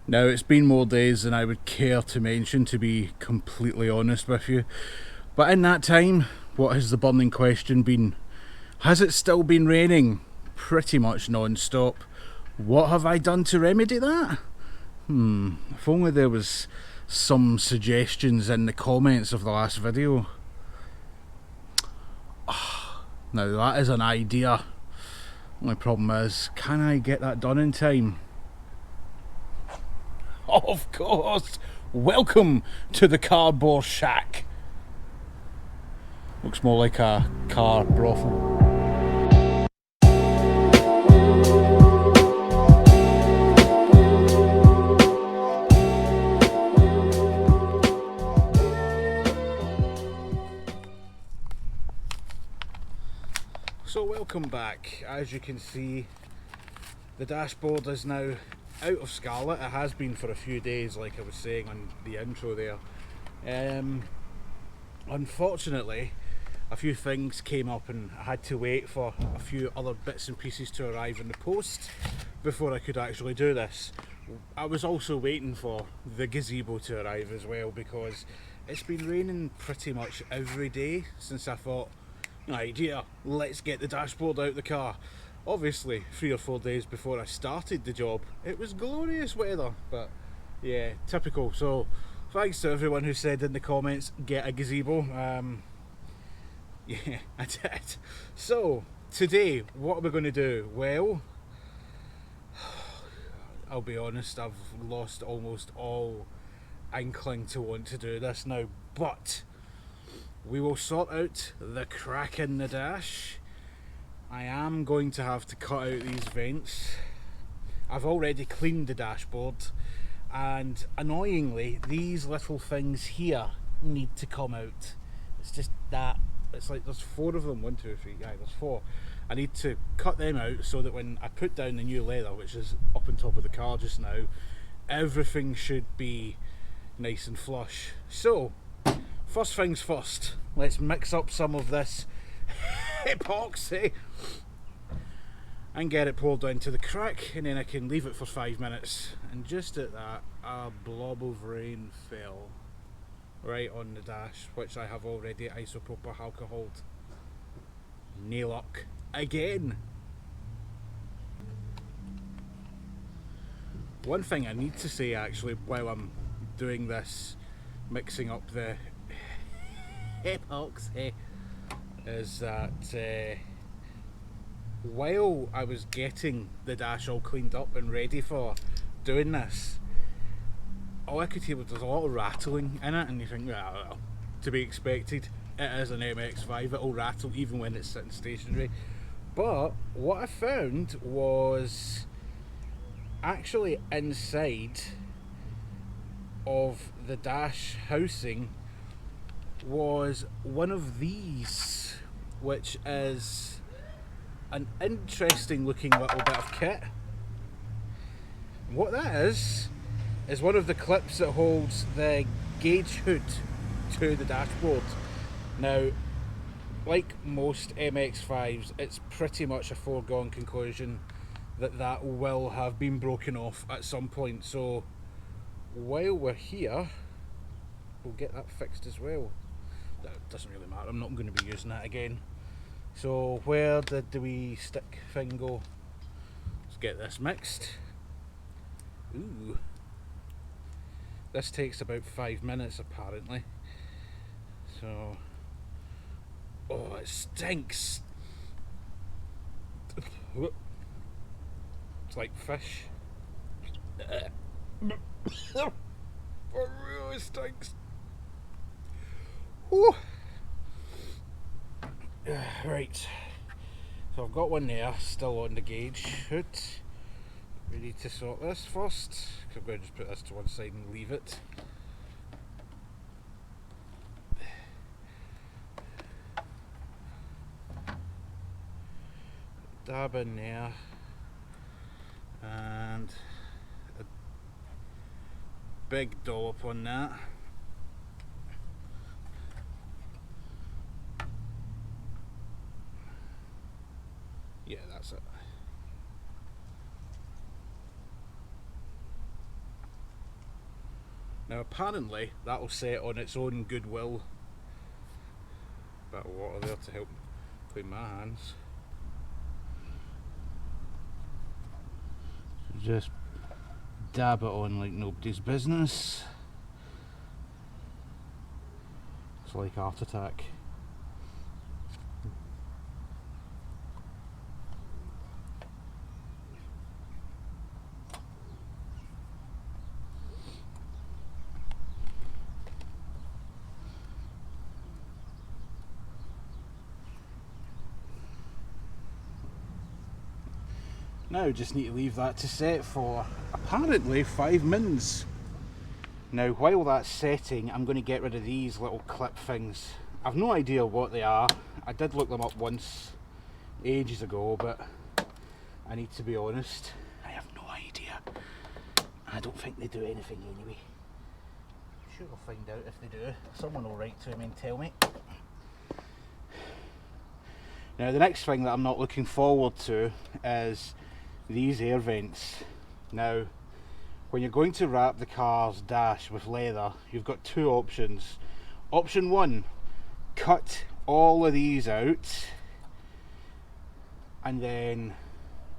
Now, it's been more days than I would care to mention, to be completely honest with you. But in that time, what has the burning question been? Has it still been raining? Pretty much non-stop. What have I done to remedy that? If only there was some suggestions in the comments of the last video. Now that is an idea. Only problem is, can I get that done in time? Of course! Welcome to the cardboard shack. Looks more like a car brothel. So welcome back. As you can see, the dashboard is now out of Scarlet. It has been for a few days, like I was saying on the intro there. Unfortunately, a few things came up and I had to wait for a few other bits and pieces to arrive in the post before I could actually do this. I was also waiting for the gazebo to arrive as well, because it's been raining pretty much every day since I thought, idea, let's get the dashboard out the car. Obviously 3 or 4 days before I started the job it was glorious weather, but yeah, typical. So thanks to everyone who said in the comments, get a gazebo. Yeah, I did. So today, what are we going to do? Well, I'll be honest, I've lost almost all inkling to want to do this now, but we will sort out the crack in the dash. I am going to have to cut out these vents. I've already cleaned the dashboard, and annoyingly these little things here need to come out. It's just that, it's like there's 4 of them, 1, 2, 3, yeah, there's 4. I need to cut them out so that when I put down the new leather, which is up on top of the car just now, everything should be nice and flush. So first things first, let's mix up some of this epoxy and get it poured down to the crack, and then I can leave it for 5 minutes. And just at that, a blob of rain fell right on the dash, which I have already isopropyl alcoholed. No luck again. One thing I need to say actually while I'm doing this, mixing up the epoxy, is that while I was getting the dash all cleaned up and ready for doing this, all I could hear was there's a lot of rattling in it, and you think, well, to be expected, it is an MX-5, it'll rattle even when it's sitting stationary. But what I found was actually inside of the dash housing was one of these, which is an interesting looking little bit of kit. What that is one of the clips that holds the gauge hood to the dashboard. Now, like most MX-5s, it's pretty much a foregone conclusion that that will have been broken off at some point. So while we're here, we'll get that fixed as well. That doesn't really matter, I'm not going to be using that again. So where did the wee stick thing go? Let's get this mixed. Ooh, this takes about 5 minutes apparently. So, oh, it stinks. It's like fish. It really stinks. Ooh. Right, so I've got one there, still on the gauge hood. We need to sort this first. I'm going to just put this to one side and leave it. Dab in there, and a big dollop on that. Yeah, that's it. Now apparently that'll set on its own goodwill. Bit of water there to help clean my hands. Just dab it on like nobody's business. It's like heart attack. Now just need to leave that to set for apparently 5 mins. Now while that's setting, I'm going to get rid of these little clip things. I've no idea what they are. I did look them up once ages ago, but I need to be honest, I have no idea. I don't think they do anything anyway. I'm sure I'll find out if they do. Someone will write to me and tell me. Now the next thing that I'm not looking forward to is these air vents. Now when you're going to wrap the car's dash with leather, you've got two options. Option one, cut all of these out and then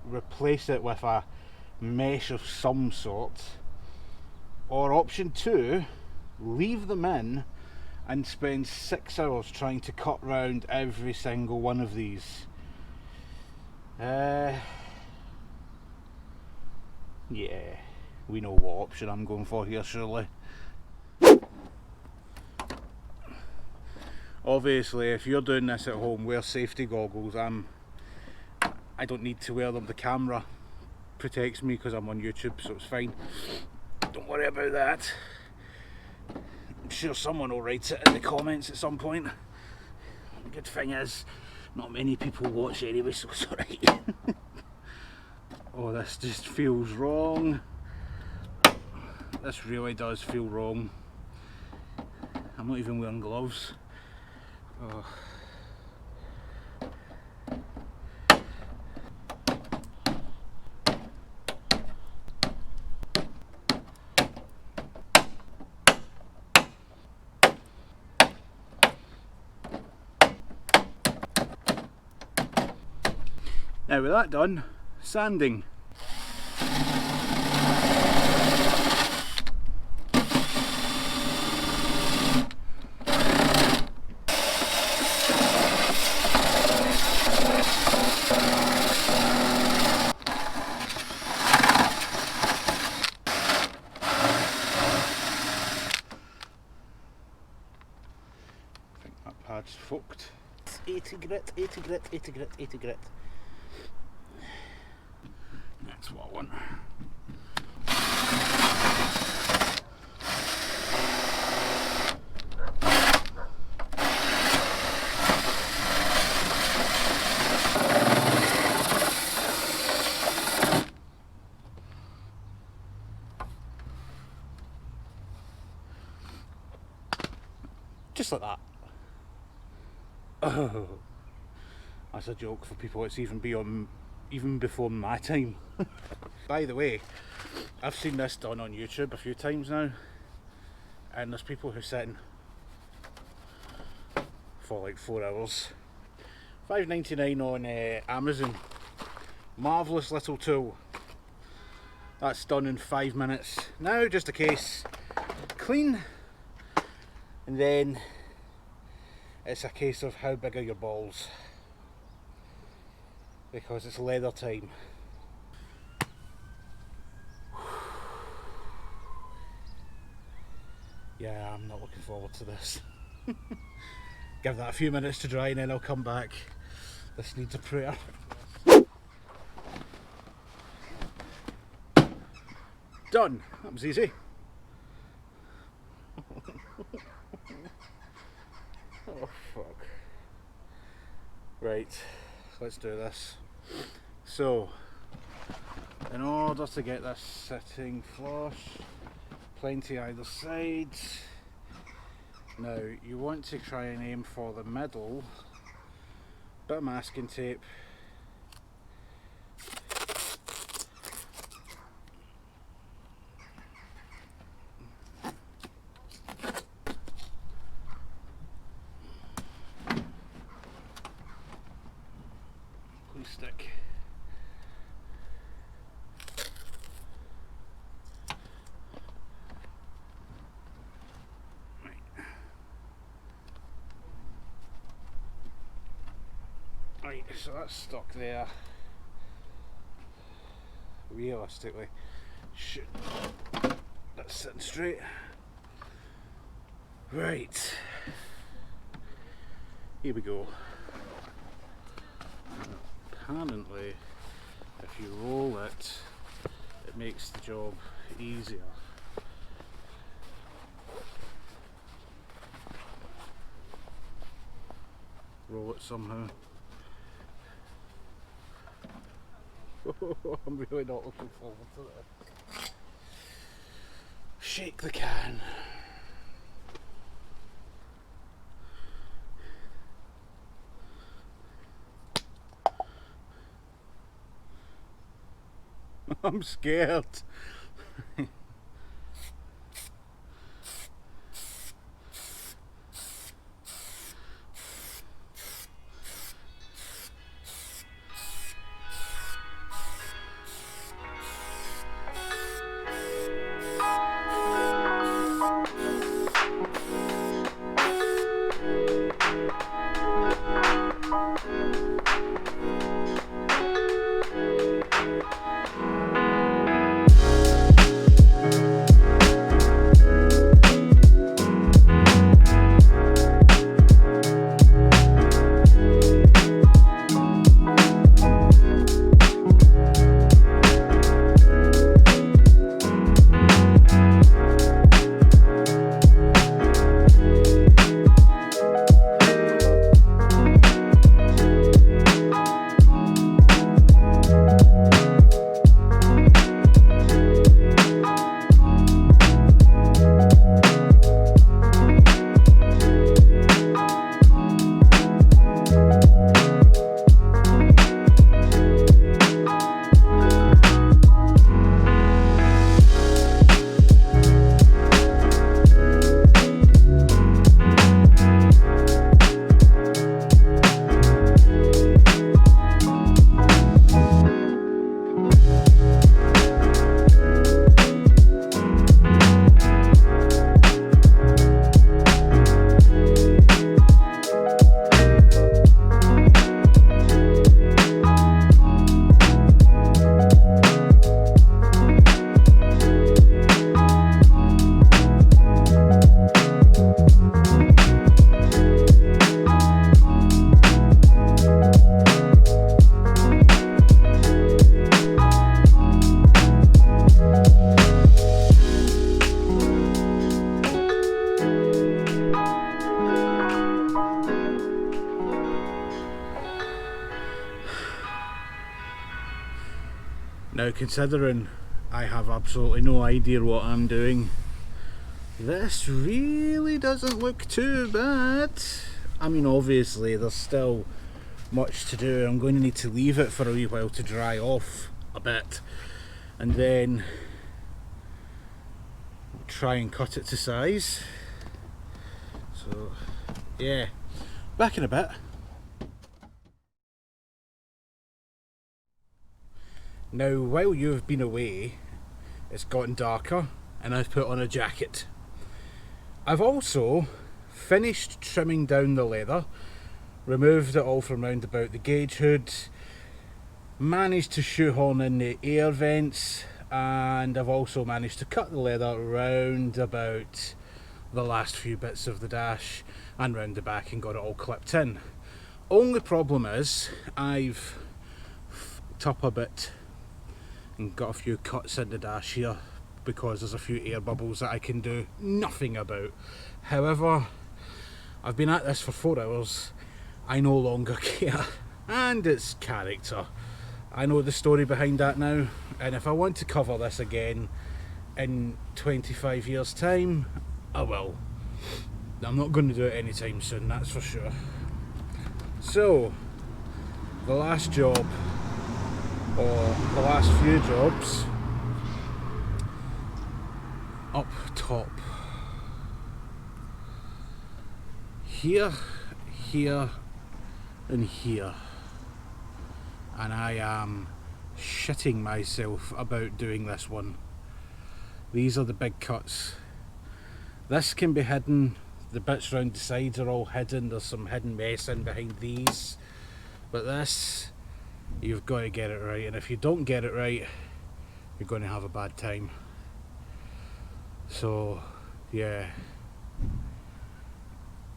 replace it with a mesh of some sort. Or option two, leave them in and spend 6 hours trying to cut round every single one of these. Yeah, we know what option I'm going for here, surely. Obviously, if you're doing this at home, wear safety goggles. I don't need to wear them. The camera protects me because I'm on YouTube, so it's fine. Don't worry about that. I'm sure someone will write it in the comments at some point. The good thing is, not many people watch anyway, so it's alright. Oh, this just feels wrong. This really does feel wrong. I'm not even wearing gloves. Oh. Now with that done, sanding. I think that pad's fucked. 80 grit, 80 grit, 80 grit, 80 grit. That's what I want. Just like that. Oh, that's a joke for people that's even before my time. By the way, I've seen this done on YouTube a few times now, and there's people who sit in for like 4 hours. $5.99 on Amazon. Marvellous little tool. That's done in 5 minutes. Now just a case clean, and then it's a case of how big are your balls, because it's leather time. Yeah, I'm not looking forward to this. Give that a few minutes to dry and then I'll come back. This needs a prayer. Done. That was easy. Oh fuck. Right, let's do this. So, in order to get this sitting flush, plenty either side. Now you want to try and aim for the middle. Bit of masking tape. Right, so that's stuck there. Realistically, shit, that's sitting straight. Right, here we go. Apparently, if you roll it, it makes the job easier. Roll it somehow. I'm really not looking forward to this. Shake the can. I'm scared. Now, considering I have absolutely no idea what I'm doing, this really doesn't look too bad. I mean, obviously there's still much to do. I'm going to need to leave it for a wee while to dry off a bit, and then try and cut it to size. So yeah, back in a bit. Now, while you've been away, it's gotten darker and I've put on a jacket. I've also finished trimming down the leather, removed it all from round about the gauge hood, managed to shoehorn in the air vents, and I've also managed to cut the leather round about the last few bits of the dash and round the back and got it all clipped in. Only problem is I've fucked up a bit and got a few cuts in the dash here because there's a few air bubbles that I can do nothing about. However, I've been at this for 4 hours. I no longer care, and it's character. I know the story behind that now, and if I want to cover this again in 25 years time, I will. I'm not going to do it anytime soon, that's for sure. So, the last job, or the last few jobs, up top. Here, here, and here. And I am shitting myself about doing this one. These are the big cuts. This can be hidden. The bits round the sides are all hidden. There's some hidden mess in behind these. But this, you've got to get it right, and if you don't get it right, you're going to have a bad time. So yeah,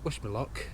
wish me luck.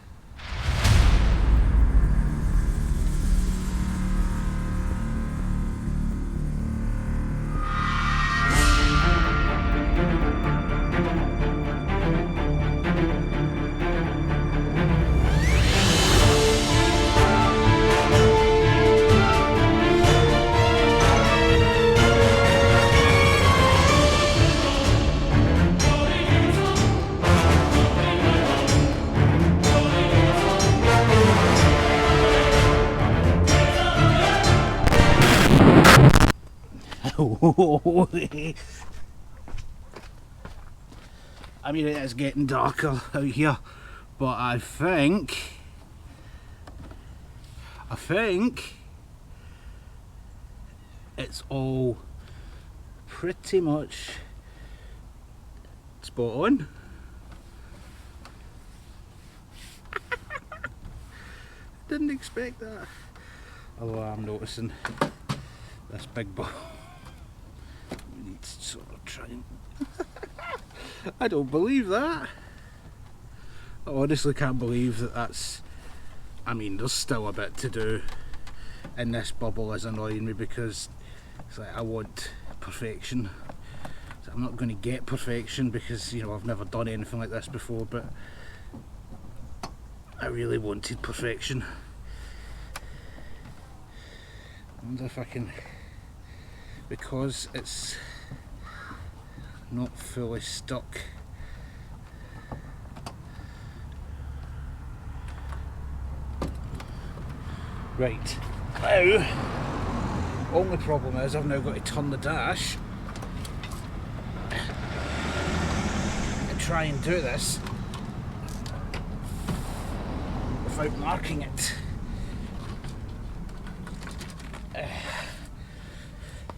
I mean, it is getting darker out here, but I think it's all pretty much spot on. Didn't expect that. Although I'm noticing this big ball. We need to sort of try and I don't believe that. I honestly can't believe that that's... I mean, there's still a bit to do, and this bubble is annoying me because it's like I want perfection. So I'm not going to get perfection because, you know, I've never done anything like this before, but I really wanted perfection. I wonder if I can, because it's not fully stuck. Right, now, only problem is I've now got to turn the dash and try and do this without marking it.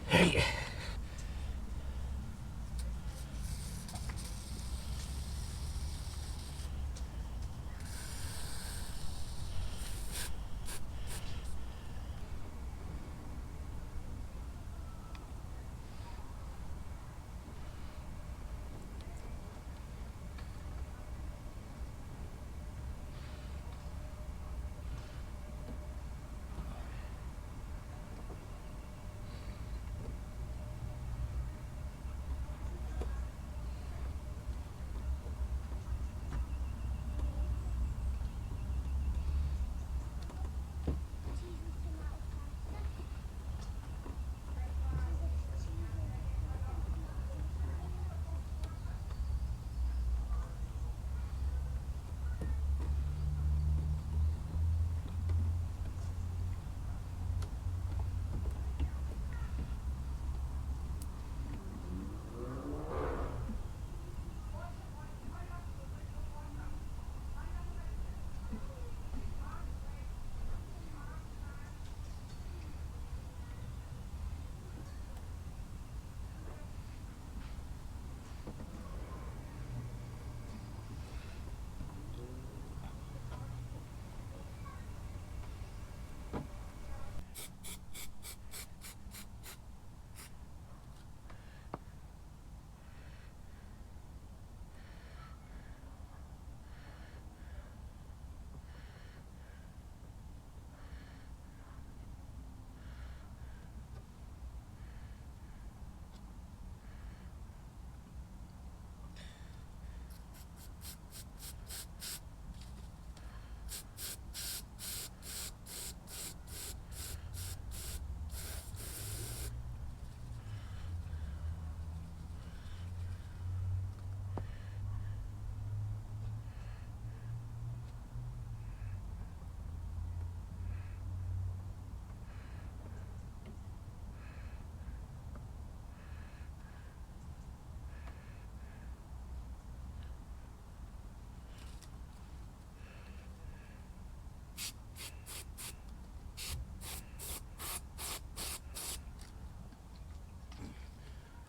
Hey.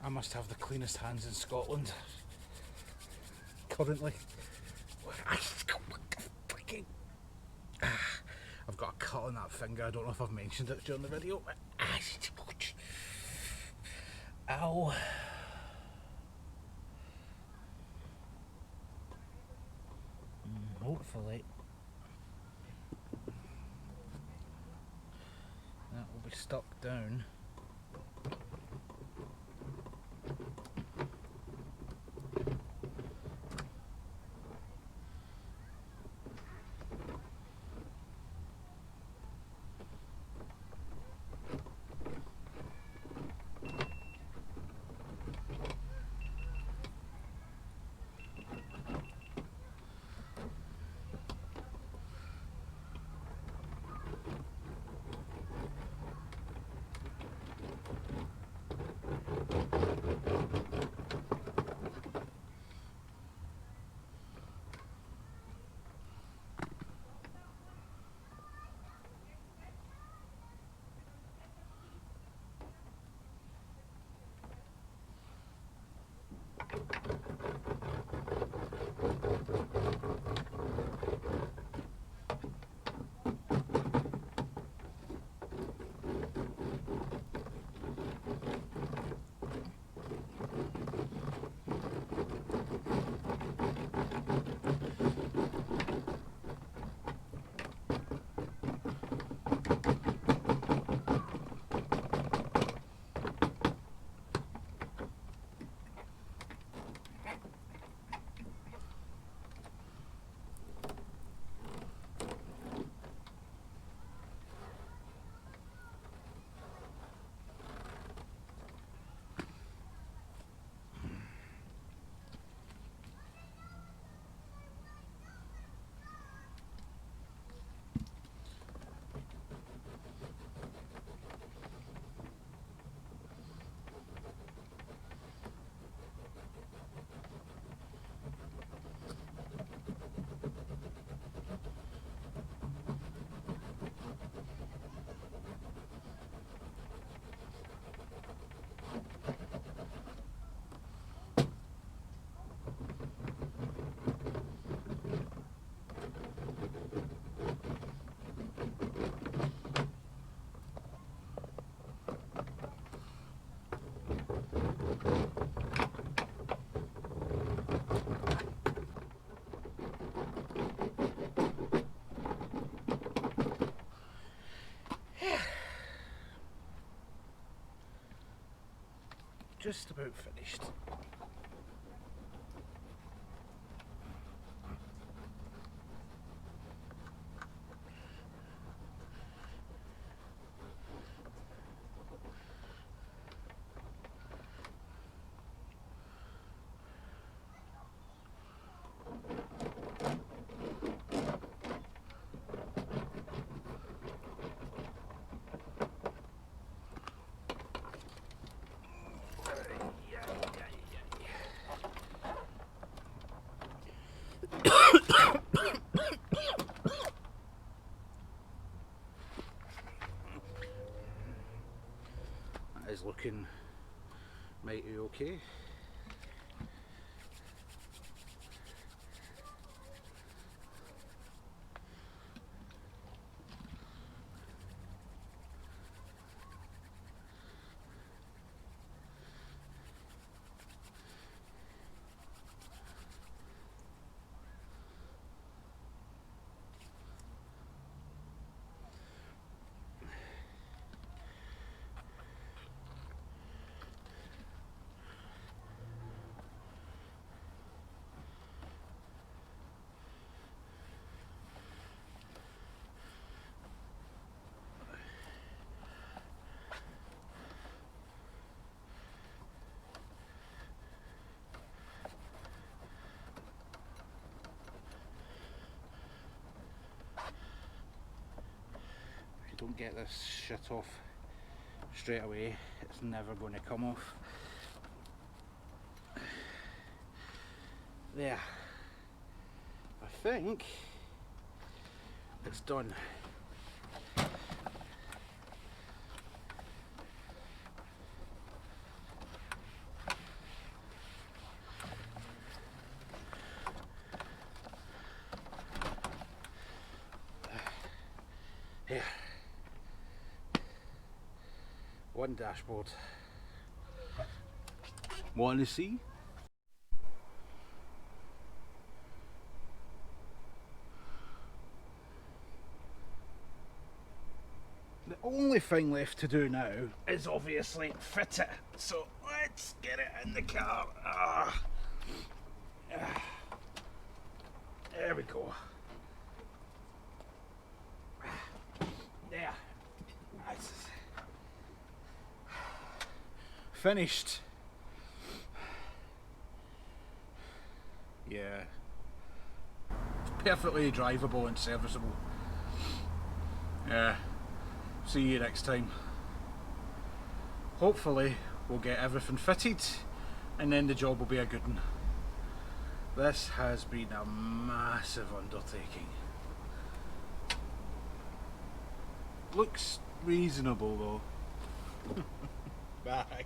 I must have the cleanest hands in Scotland currently. I've got a cut on that finger. I don't know if I've mentioned it during the video. Ow. Hopefully that will be stuck down. Just about finished. That is looking mighty okay. Don't get this shit off straight away, it's never going to come off. There, I think it's done. one dashboard. Want to see? The only thing left to do now is obviously fit it. So let's get it in the car. There we go. There. That's finished. Yeah. It's perfectly drivable and serviceable. Yeah. See you next time. Hopefully we'll get everything fitted and then the job will be a good one. This has been a massive undertaking. Looks reasonable though. Bye.